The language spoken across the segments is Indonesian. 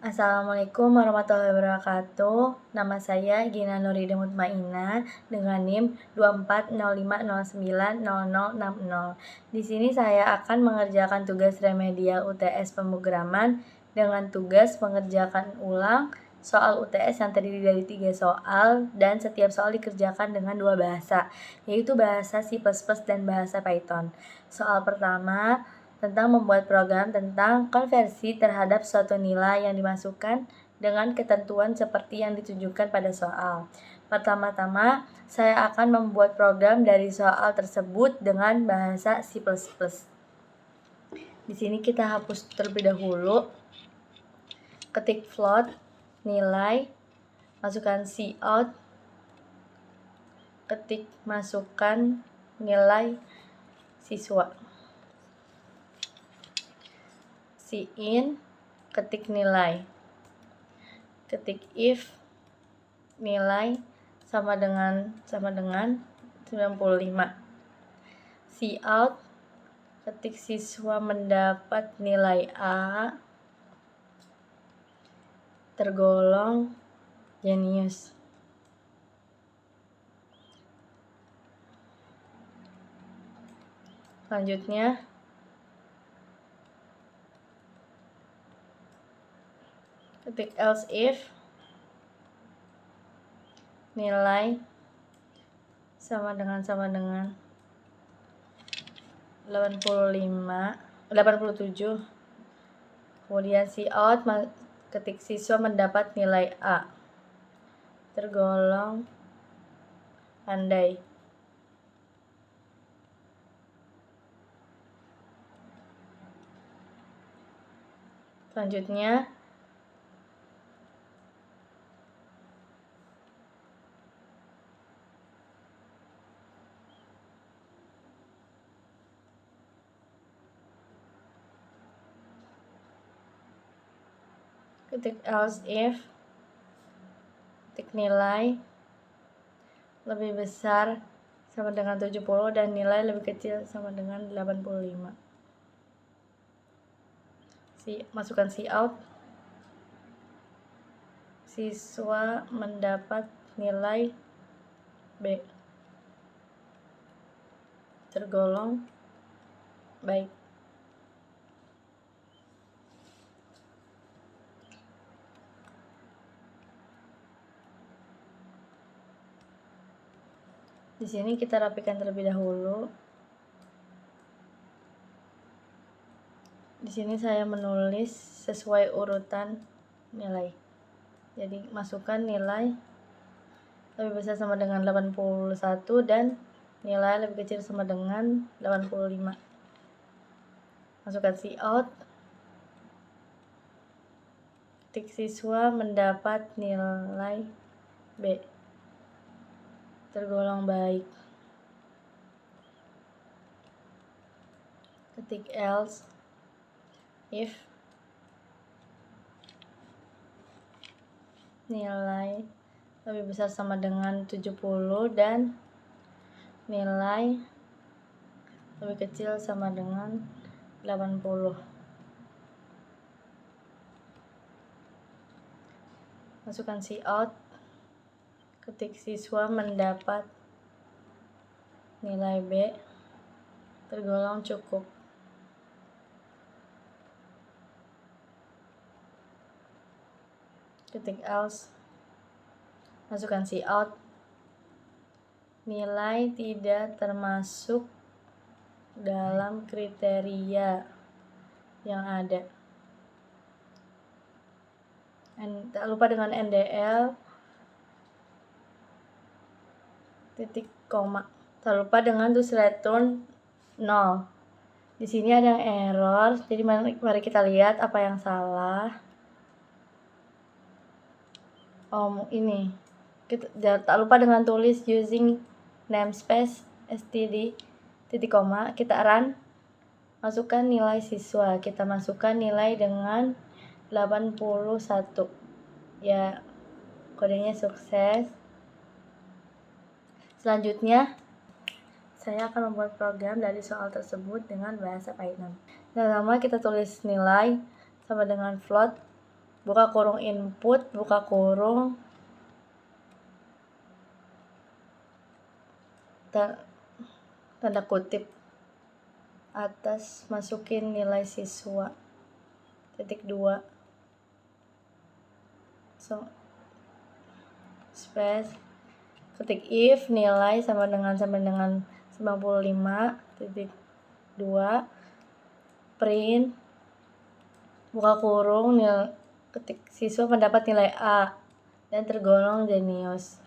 Assalamualaikum warahmatullahi wabarakatuh. Nama saya Gina Nurida Mutmainah dengan NIM 2405090060. Di sini saya akan mengerjakan tugas remedial UTS pemrograman dengan tugas mengerjakan ulang soal UTS yang terdiri dari 3 soal dan setiap soal dikerjakan dengan 2 bahasa, yaitu bahasa C++ dan bahasa Python. Soal pertama tentang membuat program tentang konversi terhadap suatu nilai yang dimasukkan dengan ketentuan seperti yang ditunjukkan pada soal. Pertama-tama, saya akan membuat program dari soal tersebut dengan bahasa C++. Di sini kita hapus terlebih dahulu. Ketik float nilai, masukkan cout, ketik masukkan nilai siswa. In, ketik nilai, ketik if nilai sama dengan 95. Cout, ketik siswa mendapat nilai A tergolong jenius. Selanjutnya ketik else if nilai sama dengan 87. Kemudian cout, ketik siswa mendapat nilai A tergolong pandai. Selanjutnya ketik else if ketik nilai lebih besar sama dengan 70 dan nilai lebih kecil sama dengan 85. Masukkan cout, siswa mendapat nilai B tergolong baik. Di sini kita rapikan terlebih dahulu. Di sini saya menulis sesuai urutan nilai. Jadi masukkan nilai lebih besar sama dengan 81 dan nilai lebih kecil sama dengan 85. Masukkan cout, ketik siswa mendapat nilai B tergolong baik. Ketik else if nilai lebih besar sama dengan 70 dan nilai lebih kecil sama dengan 80. Masukkan cout, ketik siswa mendapat nilai B tergolong cukup. Ketik else, masukkan cout, nilai tidak termasuk dalam kriteria yang ada. Tak lupa dengan NDL titik koma. Tak lupa dengan tulis return 0. Di sini ada yang error, jadi mari kita lihat apa yang salah. Ini tak lupa dengan tulis using namespace std titik koma. Kita run, masukkan nilai siswa, kita masukkan nilai dengan 81 ya, kodenya sukses. Selanjutnya saya akan membuat program dari soal tersebut dengan bahasa Python. Pertama kita tulis nilai sama dengan float buka kurung input, buka kurung tanda kutip atas, masukin nilai siswa, titik 2, so space, ketik if nilai sama dengan 95, titik 2, print, buka kurung, ketik siswa mendapat nilai A dan tergolong jenius.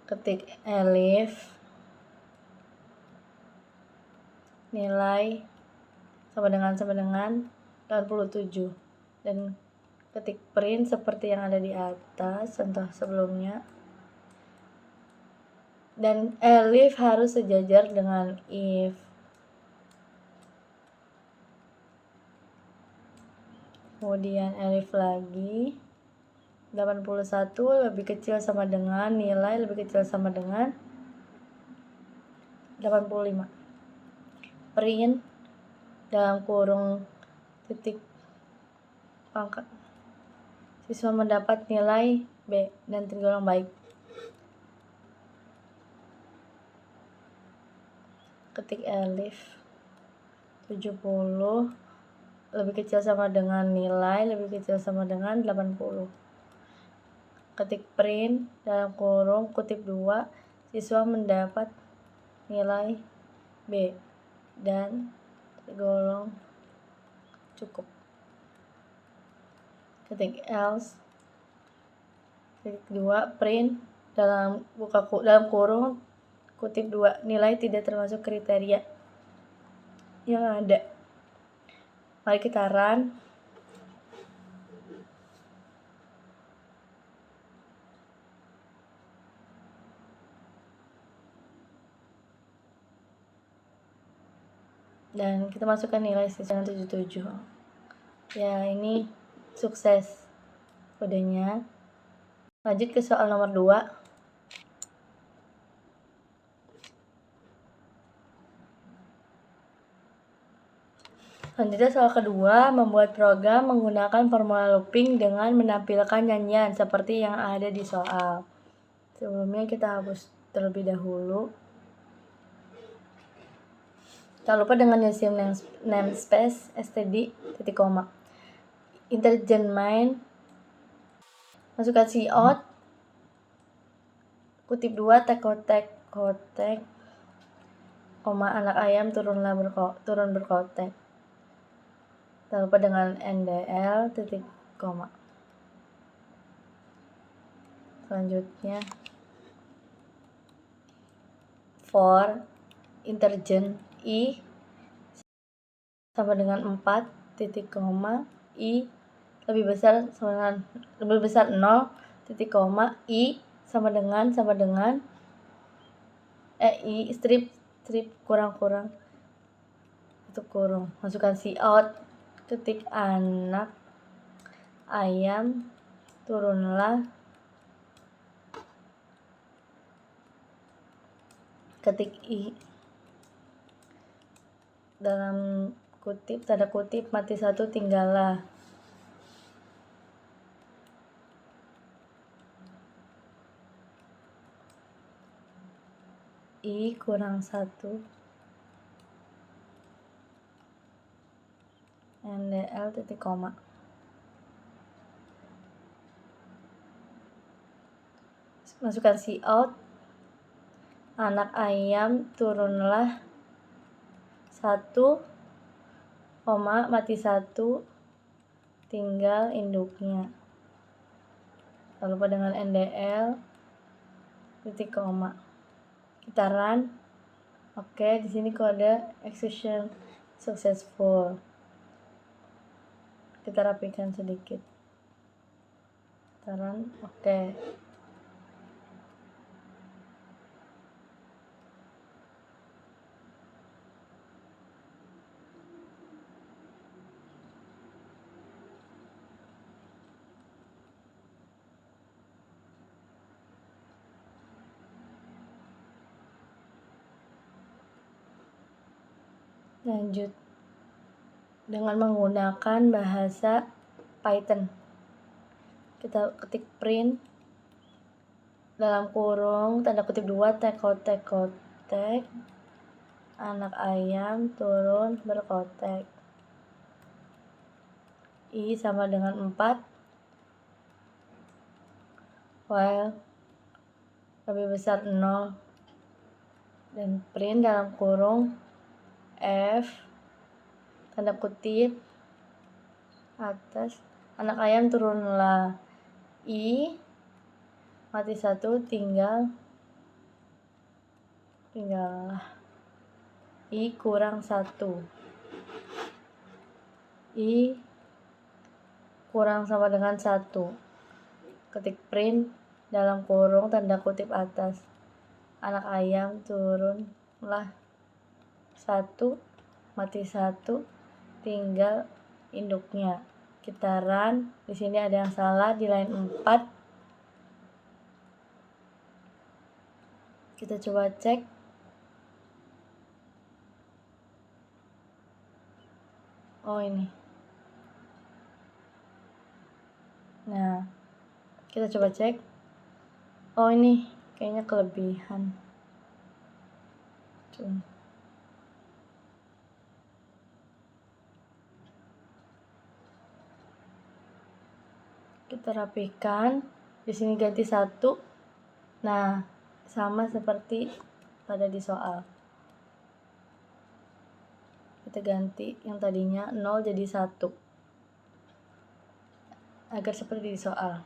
Ketik elif nilai sama dengan 87 dan ketik print seperti yang ada di atas contoh sebelumnya, dan elif harus sejajar dengan if. Kemudian elif lagi 81 lebih kecil sama dengan nilai lebih kecil sama dengan 85. Print dalam kurung titik pangkat siswa mendapat nilai B dan tergolong baik. Ketik elif 70 lebih kecil sama dengan nilai lebih kecil sama dengan 80. Ketik print dalam kurung kutip 2 siswa mendapat nilai B dan tergolong cukup. Ketik else titik 2 print dalam kurung kutip 2 nilai tidak termasuk kriteria yang ada. Mari kita run. Dan kita masukkan nilai siswa 77. Ya, ini sukses kodenya. Lanjut ke soal nomor 2. Selanjutnya soal kedua, membuat program menggunakan formula looping dengan menampilkan nyanyian seperti yang ada di soal. Sebelumnya kita hapus terlebih dahulu. Tak lupa dengan isi namespace std titik koma. Intelligent Mind, masukkan cout, kutip 2 kotek, koma anak ayam turun berkotek. Tak lupa dengan ndl titik koma. Selanjutnya for intergen i sama dengan 4 titik koma i lebih besar 0 titik koma i sama dengan i strip kurang itu kurung. Masukkan cout, ketik anak ayam turunlah, ketik i dalam kutip tanda kutip mati 1 tinggallah. I kurang 1 ndl titik koma. Masukkan cout, anak ayam turunlah 1, mati 1 tinggal induknya. Tak lupa dengan ndl titik koma. Kita run. Oke, di sini kode execution successful. Kita rapikan sedikit. Kita run. Oke. Lanjut dengan menggunakan bahasa Python. Kita ketik print dalam kurung tanda kutip 2 tekotek anak ayam turun berkotek. I sama dengan 4 while lebih besar 0 dan print dalam kurung F tanda kutip atas anak ayam turunlah. I mati 1 tinggal I kurang 1. I kurang sama dengan 1. Ketik print dalam kurung tanda kutip atas anak ayam turunlah 1 mati 1 tinggal induknya. Kita run. Di sini ada yang salah di line 4. Kita coba cek. Oh ini. Nah, kita coba cek. Oh ini kayaknya kelebihan. Kita rapikan. Di sini ganti 1. Nah, sama seperti pada di soal. Kita ganti yang tadinya 0 jadi 1. Agar seperti di soal.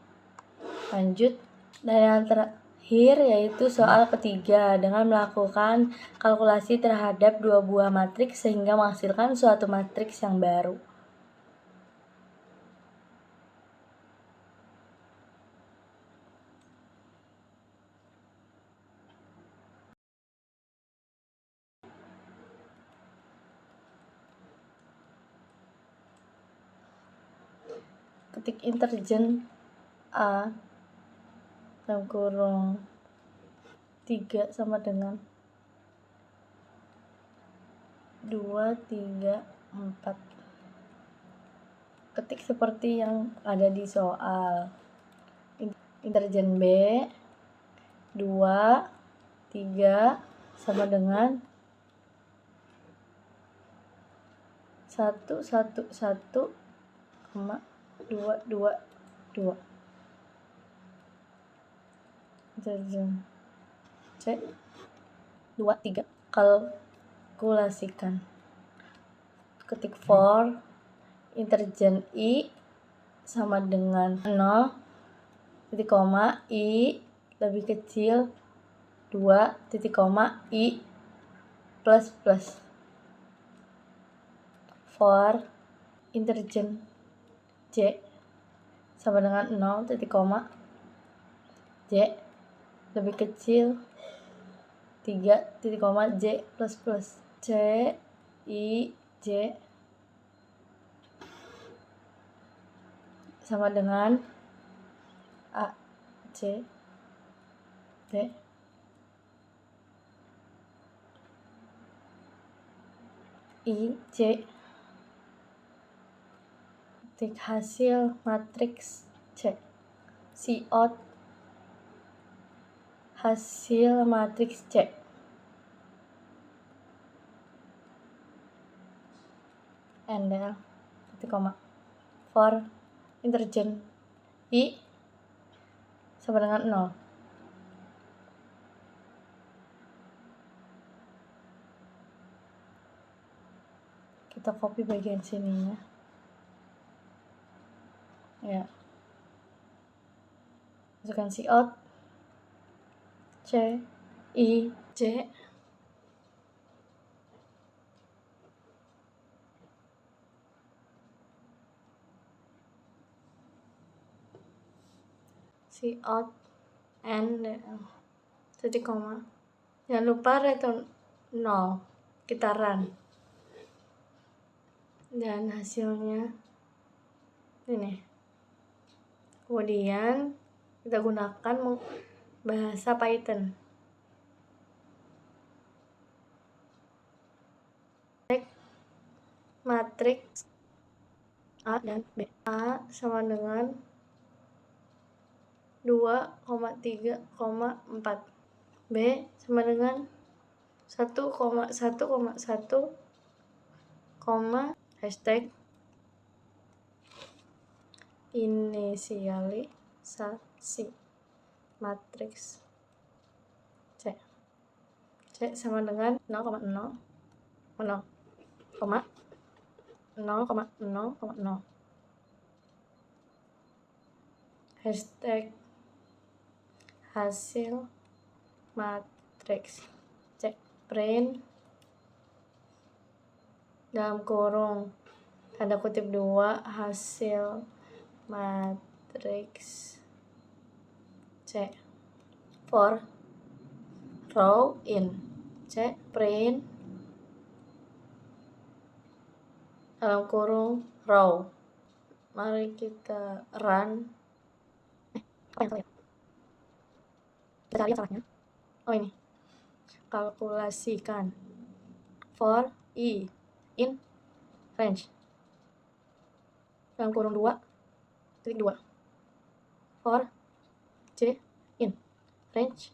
Lanjut. Dan yang terakhir yaitu soal ketiga dengan melakukan kalkulasi terhadap 2 buah matriks sehingga menghasilkan suatu matriks yang baru. Ketik interjen A dalam kurung 3 sama dengan 2, 3, 4. Ketik seperti yang ada di soal. Interjen B 2, 3 sama dengan 1, 1, 1, 2, 2, 2. Interjen C 2, 3. Kalkulasikan. Ketik for interjen I sama dengan 0, titik koma I lebih kecil 2, titik koma I plus plus. For interjen J sama dengan 0, titik koma J lebih kecil 3, titik koma J plus plus. C I J sama dengan A C B I J. Ketik hasil matriks C. Cout hasil matriks C. Endel titik koma. For interjen I sama dengan 0. Kita copy bagian sininya. Ya. Masukkan cout C I J cout N titik koma. Jangan lupa return 0. Kita run. Dan hasilnya ini. Kemudian kita gunakan bahasa Python. matriks A dan B. A sama dengan 2,3,4. B sama dengan 1,1,1, hashtag inisialisasi matriks C. C sama dengan 0,0, 0,0,0,0. Hashtag hasil matriks C. Print dalam kurung tanda kutip 2 hasil matriks C. For row in C. Print dalam kurung row. Mari kita run. Apa yang salah? Kita cari yang salahnya. Oh, ini. Kalkulasikan. For I in range dalam kurung 2,2. For J in range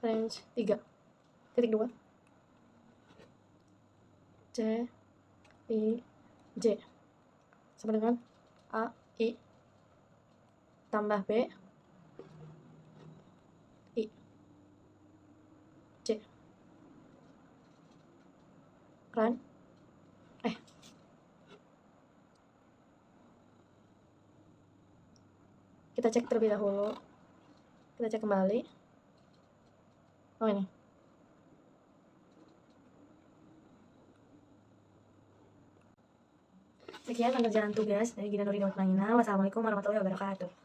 range 3,2. C I J sama dengan A I tambah B I C. Run. Kita cek terlebih dahulu. Kita cek kembali. Oh, ini. Sekian pengerjaan tugas dari Gina Nurina Utmaina. Wassalamualaikum warahmatullahi wabarakatuh.